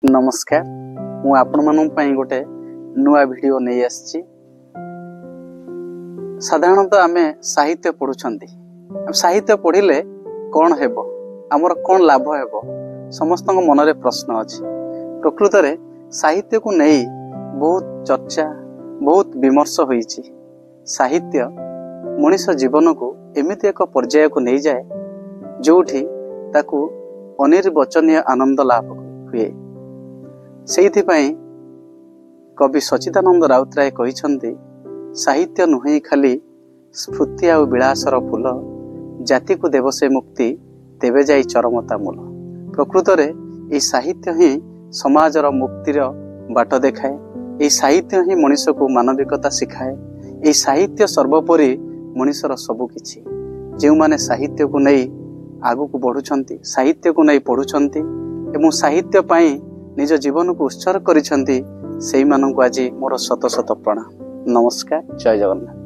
नमस्कार मु आपण मानन पई गोटे नुआ वीडियो नहीं आछि। साधारणतः आमे साहित्य पढुछंती। साहित्य पढ़िले कौन हेबो, आमर कौन लाभ हेबो, समस्त मन रे प्रश्न अछि। प्रकृत रे साहित्य को नहीं बहुत चर्चा बहुत विमर्श होईछि। साहित्य मनुष्य जीवन को एमिति एक पर्याय को नहीं जाए जोठी ताकू अनिर्वचनीय आनंद लाभ हुए। सेइथिपाई कवि सच्चिदानंद राउतराय कहिछन्ति, साहित्य नुहे खाली स्फूर्ति आ विलासर फूल, जाति को देव से मुक्ति तेबे जाई चरमता मूल। प्रकृत रे ए साहित्य ही समाजर मुक्तिर बाट देखाए। ए साहित्य ही मनुष्य को मानविकता सिखाए। ए साहित्य सर्वोपरि मनुष्यर सबु किछि। जो माने साहित्य को नहीं आगु को बढ़ुछंती, साहित्य को नहीं पढ़ुछंती एवं साहित्य पाई निज जीवन को उत्सर्ग करिछंती, सेई माननकु आज मोर शत शत प्रणाम। नमस्कार, जय जगन्नाथ।